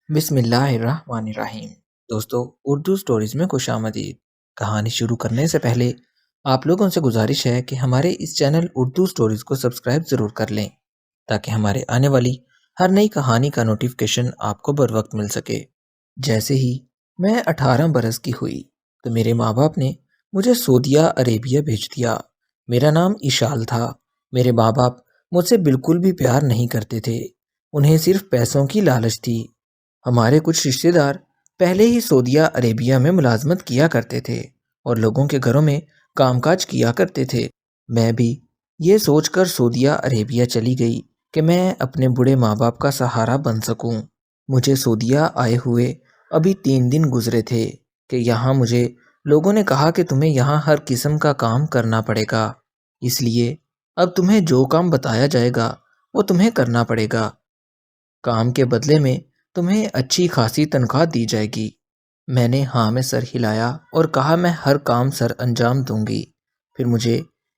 بسم اللہ الرحمن الرحیم۔ دوستو، اردو سٹوریز میں خوش آمدید۔ کہانی شروع کرنے سے پہلے آپ لوگوں سے گزارش ہے کہ ہمارے اس چینل اردو سٹوریز کو سبسکرائب ضرور کر لیں تاکہ ہمارے آنے والی ہر نئی کہانی کا نوٹیفیکیشن آپ کو بر وقت مل سکے۔ جیسے ہی میں 18 برس کی ہوئی تو میرے ماں باپ نے مجھے سعودیہ عربیہ بھیج دیا۔ میرا نام اشال تھا۔ میرے ماں باپ مجھ سے بالکل بھی پیار نہیں کرتے تھے، انہیں صرف پیسوں کی لالچ تھی۔ ہمارے کچھ رشتہ دار پہلے ہی سعودیہ عربیہ میں ملازمت کیا کرتے تھے اور لوگوں کے گھروں میں کام کاج کیا کرتے تھے۔ میں بھی یہ سوچ کر سعودیہ عربیہ چلی گئی کہ میں اپنے بوڑھے ماں باپ کا سہارا بن سکوں۔ مجھے سعودیہ آئے ہوئے ابھی 3 دن گزرے تھے کہ یہاں مجھے لوگوں نے کہا کہ تمہیں یہاں ہر قسم کا کام کرنا پڑے گا، اس لیے اب تمہیں جو کام بتایا جائے گا وہ تمہیں کرنا پڑے گا۔ کام کے بدلے میں تمہیں اچھی خاصی تنخواہ دی جائے گی۔ میں نے ہاں میں سر ہلایا اور کہا میں ہر کام سر انجام دوں گی۔ پھر مجھے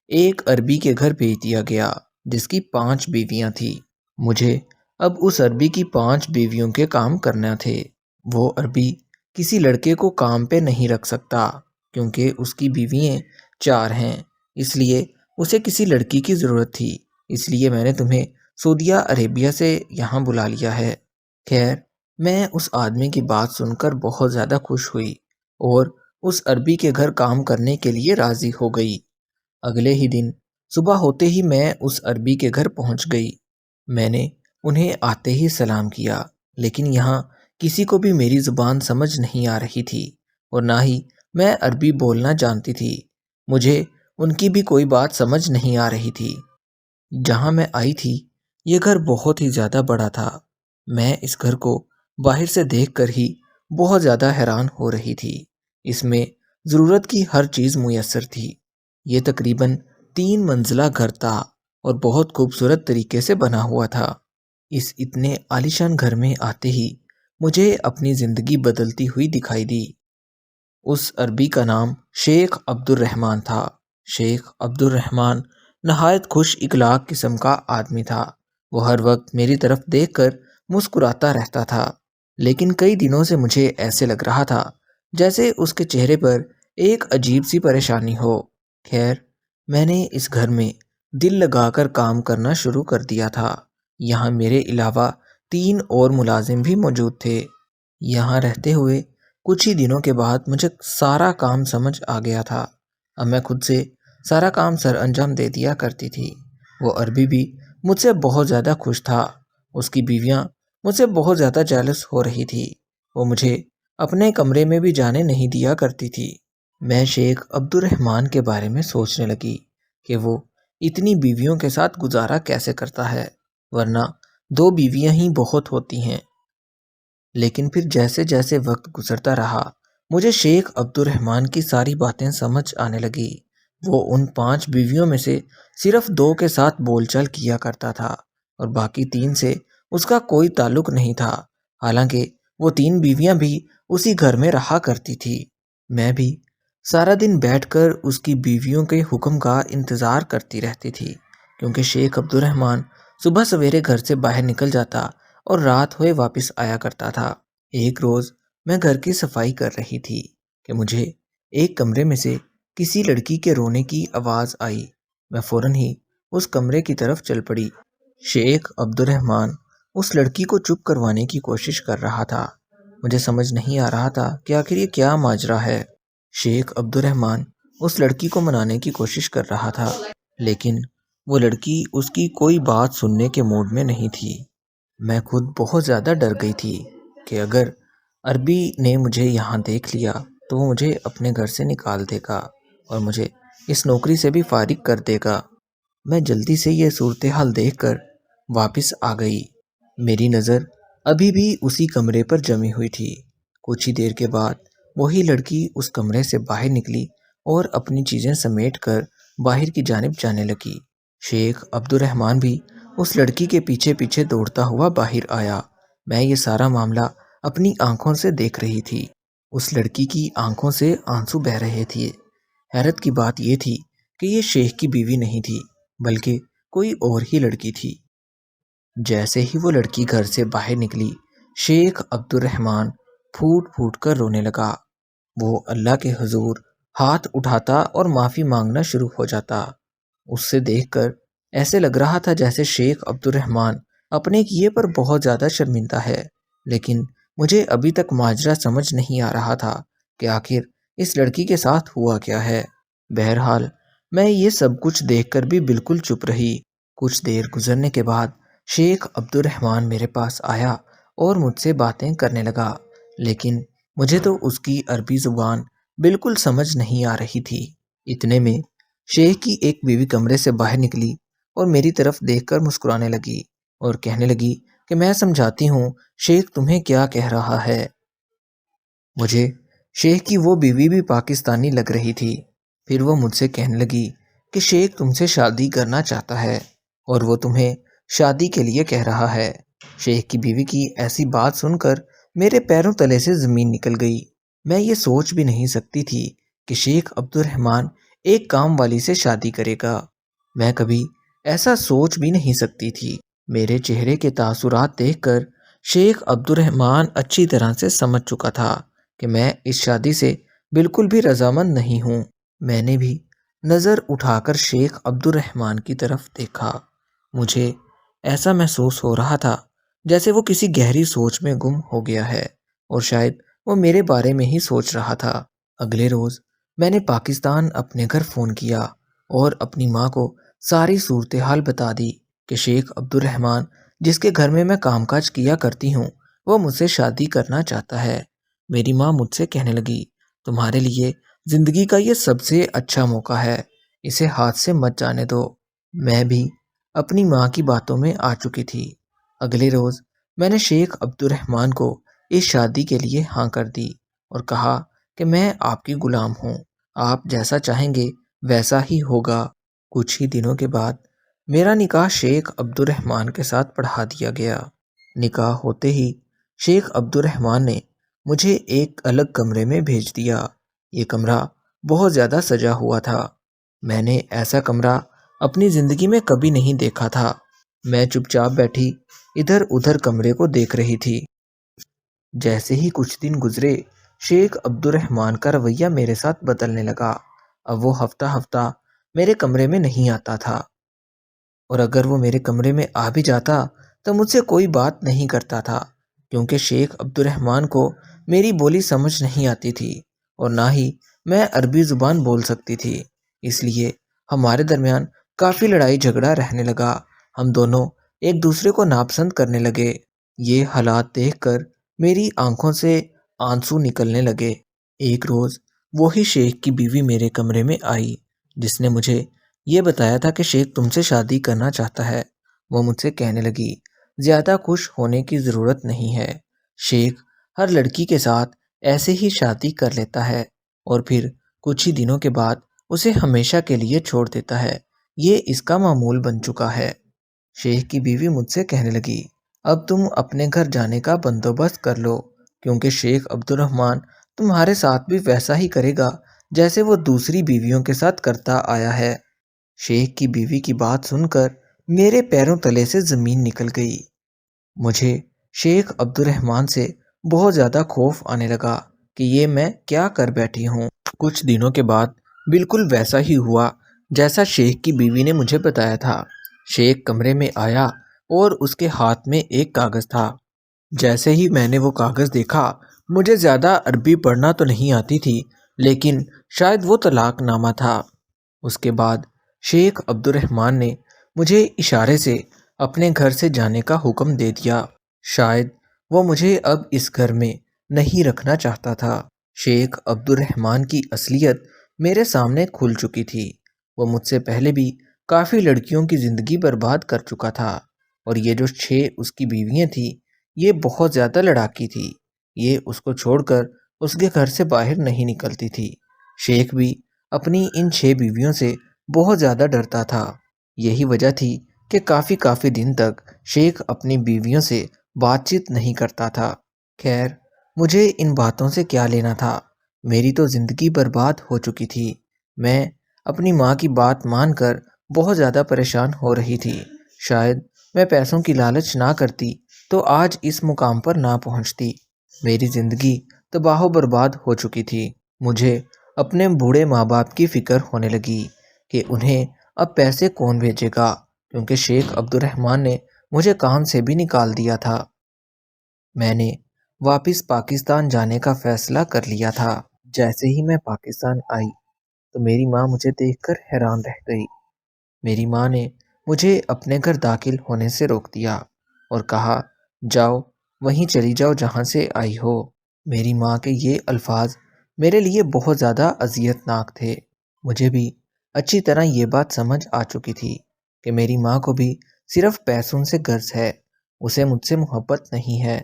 ایک عربی کے گھر بھیج دیا گیا جس کی 5 بیویاں تھیں۔ مجھے اب اس عربی کی 5 بیویوں کے کام کرنا تھے۔ وہ عربی کسی لڑکے کو کام پہ نہیں رکھ سکتا کیونکہ اس کی بیویاں 4 ہیں، اس لیے اسے کسی لڑکی کی ضرورت تھی۔ اس لیے میں نے تمہیں سعودیہ عربیہ سے یہاں بلا لیا ہے۔ خیر، میں اس آدمی کی بات سن کر بہت زیادہ خوش ہوئی اور اس عربی کے گھر کام کرنے کے لیے راضی ہو گئی۔ اگلے ہی دن صبح ہوتے ہی میں اس عربی کے گھر پہنچ گئی۔ میں نے انہیں آتے ہی سلام کیا، لیکن یہاں کسی کو بھی میری زبان سمجھ نہیں آ رہی تھی اور نہ ہی میں عربی بولنا جانتی تھی۔ مجھے ان کی بھی کوئی بات سمجھ نہیں آ رہی تھی۔ جہاں میں آئی تھی یہ گھر بہت ہی زیادہ بڑا تھا۔ میں اس گھر کو باہر سے دیکھ کر ہی بہت زیادہ حیران ہو رہی تھی۔ اس میں ضرورت کی ہر چیز میسر تھی۔ یہ تقریباً 3 منزلہ گھر تھا اور بہت خوبصورت طریقے سے بنا ہوا تھا۔ اس اتنے عالیشان گھر میں آتے ہی مجھے اپنی زندگی بدلتی ہوئی دکھائی دی۔ اس عربی کا نام شیخ عبد الرحمن تھا۔ شیخ عبد الرحمن نہایت خوش اخلاق قسم کا آدمی تھا۔ وہ ہر وقت میری طرف دیکھ کر مسکراتا رہتا تھا، لیکن کئی دنوں سے مجھے ایسے لگ رہا تھا جیسے اس کے چہرے پر ایک عجیب سی پریشانی ہو۔ خیر، میں نے اس گھر میں دل لگا کر کام کرنا شروع کر دیا تھا۔ یہاں میرے علاوہ 3 اور ملازم بھی موجود تھے۔ یہاں رہتے ہوئے کچھ ہی دنوں کے بعد مجھے سارا کام سمجھ آ گیا تھا۔ اب میں خود سے سارا کام سر انجام دے دیا کرتی تھی۔ وہ عربی بھی مجھ سے بہت زیادہ خوش تھا۔ اس کی بیویاں مجھ سے بہت زیادہ جیلس ہو رہی تھی۔ وہ مجھے اپنے کمرے میں بھی جانے نہیں دیا کرتی تھی۔ میں شیخ عبد الرحمن کے بارے میں سوچنے لگی کہ وہ اتنی بیویوں کے ساتھ گزارا کیسے کرتا ہے، ورنہ 2 بیویاں ہی بہت ہوتی ہیں۔ لیکن پھر جیسے جیسے وقت گزرتا رہا مجھے شیخ عبد الرحمن کی ساری باتیں سمجھ آنے لگی۔ وہ ان 5 بیویوں میں سے صرف 2 کے ساتھ بول چال کیا کرتا تھا اور باقی 3 سے اس کا کوئی تعلق نہیں تھا، حالانکہ وہ 3 بیویاں بھی اسی گھر میں رہا کرتی تھی۔ میں بھی سارا دن بیٹھ کر اس کی بیویوں کے حکم کا انتظار کرتی رہتی تھی، کیونکہ شیخ عبد الرحمن صبح سویرے گھر سے باہر نکل جاتا اور رات ہوئے واپس آیا کرتا تھا۔ ایک روز میں گھر کی صفائی کر رہی تھی کہ مجھے ایک کمرے میں سے کسی لڑکی کے رونے کی آواز آئی۔ میں فوراً ہی اس کمرے کی طرف چل پڑی۔ شیخ عبد الرحمن اس لڑکی کو چپ کروانے کی کوشش کر رہا تھا۔ مجھے سمجھ نہیں آ رہا تھا کہ آخر یہ کیا ماجرا ہے۔ شیخ عبد الرحمن اس لڑکی کو منانے کی کوشش کر رہا تھا، لیکن وہ لڑکی اس کی کوئی بات سننے کے موڈ میں نہیں تھی۔ میں خود بہت زیادہ ڈر گئی تھی کہ اگر عربی نے مجھے یہاں دیکھ لیا تو وہ مجھے اپنے گھر سے نکال دے گا اور مجھے اس نوکری سے بھی فارغ کر دے گا۔ میں جلدی سے یہ صورتحال دیکھ کر واپس آ گئی۔ میری نظر ابھی بھی اسی کمرے پر جمی ہوئی تھی۔ کچھ ہی دیر کے بعد وہی لڑکی اس کمرے سے باہر نکلی اور اپنی چیزیں سمیٹ کر باہر کی جانب جانے لگی۔ شیخ عبد الرحمن بھی اس لڑکی کے پیچھے پیچھے دوڑتا ہوا باہر آیا۔ میں یہ سارا معاملہ اپنی آنکھوں سے دیکھ رہی تھی۔ اس لڑکی کی آنکھوں سے آنسو بہہ رہے تھے۔ حیرت کی بات یہ تھی کہ یہ شیخ کی بیوی نہیں تھی بلکہ کوئی اور ہی لڑکی تھی۔ جیسے ہی وہ لڑکی گھر سے باہر نکلی شیخ عبد الرحمن پھوٹ پھوٹ کر رونے لگا۔ وہ اللہ کے حضور ہاتھ اٹھاتا اور معافی مانگنا شروع ہو جاتا۔ اس سے دیکھ کر ایسے لگ رہا تھا جیسے شیخ عبد الرحمن اپنے کیے پر بہت زیادہ شرمندہ ہے، لیکن مجھے ابھی تک ماجرا سمجھ نہیں آ رہا تھا کہ آخر اس لڑکی کے ساتھ ہوا کیا ہے۔ بہرحال میں یہ سب کچھ دیکھ کر بھی بالکل چپ رہی۔ کچھ دیر گزرنے کے بعد شیخ عبد الرحمن میرے پاس آیا اور مجھ سے باتیں کرنے لگا، لیکن مجھے تو اس کی عربی زبان بالکل سمجھ نہیں آ رہی تھی۔ اتنے میں شیخ کی ایک بیوی کمرے سے باہر نکلی اور میری طرف دیکھ کر مسکرانے لگی اور کہنے لگی کہ میں سمجھاتی ہوں شیخ تمہیں کیا کہہ رہا ہے۔ مجھے شیخ کی وہ بیوی بھی پاکستانی لگ رہی تھی۔ پھر وہ مجھ سے کہنے لگی کہ شیخ تم سے شادی کرنا چاہتا ہے اور وہ تمہیں شادی کے لیے کہہ رہا ہے۔ شیخ کی بیوی کی ایسی بات سن کر میرے پیروں تلے سے زمین نکل گئی۔ میں یہ سوچ بھی نہیں سکتی تھی کہ شیخ عبد الرحمن ایک کام والی سے شادی کرے گا۔ میں کبھی ایسا سوچ بھی نہیں سکتی تھی۔ میرے چہرے کے تاثرات دیکھ کر شیخ عبد الرحمن اچھی طرح سے سمجھ چکا تھا کہ میں اس شادی سے بالکل بھی رضامند نہیں ہوں۔ میں نے بھی نظر اٹھا کر شیخ عبد الرحمن کی طرف دیکھا۔ مجھے ایسا محسوس ہو رہا تھا جیسے وہ کسی گہری سوچ میں گم ہو گیا ہے اور شاید وہ میرے بارے میں ہی سوچ رہا تھا۔ اگلے روز میں نے پاکستان اپنے گھر فون کیا اور اپنی ماں کو ساری صورتحال بتا دی کہ شیخ عبد الرحمن جس کے گھر میں کام کاج کیا کرتی ہوں وہ مجھ سے شادی کرنا چاہتا ہے۔ میری ماں مجھ سے کہنے لگی تمہارے لیے زندگی کا یہ سب سے اچھا موقع ہے، اسے ہاتھ سے مت جانے دو۔ میں بھی اپنی ماں کی باتوں میں آ چکی تھی۔ اگلے روز میں نے شیخ عبد الرحمن کو اس شادی کے لیے ہاں کر دی اور کہا کہ میں آپ کی غلام ہوں، آپ جیسا چاہیں گے ویسا ہی ہوگا۔ کچھ ہی دنوں کے بعد میرا نکاح شیخ عبد الرحمن کے ساتھ پڑھا دیا گیا۔ نکاح ہوتے ہی شیخ عبد الرحمن نے مجھے ایک الگ کمرے میں بھیج دیا۔ یہ کمرہ بہت زیادہ سجا ہوا تھا۔ میں نے ایسا کمرہ اپنی زندگی میں کبھی نہیں دیکھا تھا۔ میں چپ چاپ بیٹھی ادھر ادھر کمرے کو دیکھ رہی تھی۔ جیسے ہی کچھ دن گزرے شیخ عبد الرحمن کا رویہ میرے ساتھ بدلنے لگا۔ اب وہ ہفتہ ہفتہ میرے کمرے میں نہیں آتا تھا، اور اگر وہ میرے کمرے میں آ بھی جاتا تو مجھ سے کوئی بات نہیں کرتا تھا، کیونکہ شیخ عبد الرحمن کو میری بولی سمجھ نہیں آتی تھی اور نہ ہی میں عربی زبان بول سکتی تھی۔ اس لیے ہمارے درمیان کافی لڑائی جھگڑا رہنے لگا۔ ہم دونوں ایک دوسرے کو ناپسند کرنے لگے۔ یہ حالات دیکھ کر میری آنکھوں سے آنسو نکلنے لگے۔ ایک روز وہی شیخ کی بیوی میرے کمرے میں آئی جس نے مجھے یہ بتایا تھا کہ شیخ تم سے شادی کرنا چاہتا ہے۔ وہ مجھ سے کہنے لگی زیادہ خوش ہونے کی ضرورت نہیں ہے، شیخ ہر لڑکی کے ساتھ ایسے ہی شادی کر لیتا ہے اور پھر کچھ ہی دنوں کے بعد اسے ہمیشہ کے لیے چھوڑ دیتا ہے، یہ اس کا معمول بن چکا ہے۔ شیخ کی بیوی مجھ سے کہنے لگی اب تم اپنے گھر جانے کا بندوبست کر لو، کیونکہ شیخ عبد الرحمن تمہارے ساتھ بھی ویسا ہی کرے گا جیسے وہ دوسری بیویوں کے ساتھ کرتا آیا ہے۔ شیخ کی بیوی کی بات سن کر میرے پیروں تلے سے زمین نکل گئی۔ مجھے شیخ عبد الرحمن سے بہت زیادہ خوف آنے لگا کہ یہ میں کیا کر بیٹھی ہوں۔ کچھ دنوں کے بعد بالکل ویسا ہی ہوا جیسا شیخ کی بیوی نے مجھے بتایا تھا۔ شیخ کمرے میں آیا اور اس کے ہاتھ میں ایک کاغذ تھا۔ جیسے ہی میں نے وہ کاغذ دیکھا، مجھے زیادہ عربی پڑھنا تو نہیں آتی تھی، لیکن شاید وہ طلاق نامہ تھا۔ اس کے بعد شیخ عبد الرحمن نے مجھے اشارے سے اپنے گھر سے جانے کا حکم دے دیا۔ شاید وہ مجھے اب اس گھر میں نہیں رکھنا چاہتا تھا۔ شیخ عبد الرحمن کی اصلیت میرے سامنے کھل چکی تھی۔ وہ مجھ سے پہلے بھی کافی لڑکیوں کی زندگی برباد کر چکا تھا، اور یہ جو 6 اس کی بیویاں تھیں یہ بہت زیادہ لڑاکی تھی۔ یہ اس کو چھوڑ کر اس کے گھر سے باہر نہیں نکلتی تھی۔ شیخ بھی اپنی ان 6 بیویوں سے بہت زیادہ ڈرتا تھا۔ یہی وجہ تھی کہ کافی دن تک شیخ اپنی بیویوں سے بات چیت نہیں کرتا تھا۔ خیر، مجھے ان باتوں سے کیا لینا تھا؟ میری تو زندگی برباد ہو چکی تھی۔ میں اپنی ماں کی بات مان کر بہت زیادہ پریشان ہو رہی تھی۔ شاید میں پیسوں کی لالچ نہ کرتی تو آج اس مقام پر نہ پہنچتی۔ میری زندگی تباہ و برباد ہو چکی تھی۔ مجھے اپنے بوڑھے ماں باپ کی فکر ہونے لگی کہ انہیں اب پیسے کون بھیجے گا، کیونکہ شیخ عبد الرحمن نے مجھے کام سے بھی نکال دیا تھا۔ میں نے واپس پاکستان جانے کا فیصلہ کر لیا تھا۔ جیسے ہی میں پاکستان آئی تو میری ماں مجھے دیکھ کر حیران رہ گئی۔ میری ماں نے مجھے اپنے گھر داخل ہونے سے روک دیا اور کہا، جاؤ وہیں چلی جاؤ جہاں سے آئی ہو۔ میری ماں کے یہ الفاظ میرے لیے بہت زیادہ اذیت ناک تھے۔ مجھے بھی اچھی طرح یہ بات سمجھ آ چکی تھی کہ میری ماں کو بھی صرف پیسوں سے غرض ہے، اسے مجھ سے محبت نہیں ہے۔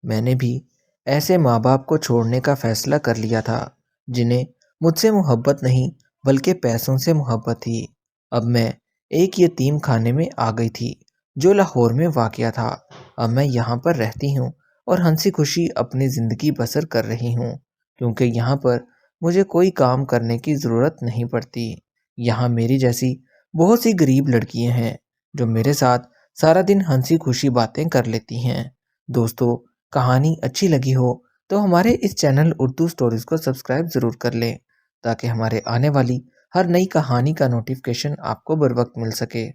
میں نے بھی ایسے ماں باپ کو چھوڑنے کا فیصلہ کر لیا تھا جنہیں مجھ سے محبت نہیں بلکہ پیسوں سے محبت تھی۔ اب میں ایک یتیم خانے میں آ گئی تھی جو لاہور میں واقع تھا۔ اب میں یہاں پر رہتی ہوں اور ہنسی خوشی اپنی زندگی بسر کر رہی ہوں، کیونکہ یہاں پر مجھے کوئی کام کرنے کی ضرورت نہیں پڑتی۔ یہاں میری جیسی بہت سی غریب لڑکیاں ہیں جو میرے ساتھ سارا دن ہنسی خوشی باتیں کر لیتی ہیں۔ دوستو، کہانی اچھی لگی ہو تو ہمارے اس چینل اردو سٹوریز کو سبسکرائب ضرور کر لیں تاکہ ہمارے آنے والی ہر نئی کہانی کا نوٹیفکیشن آپ کو بر وقت مل سکے۔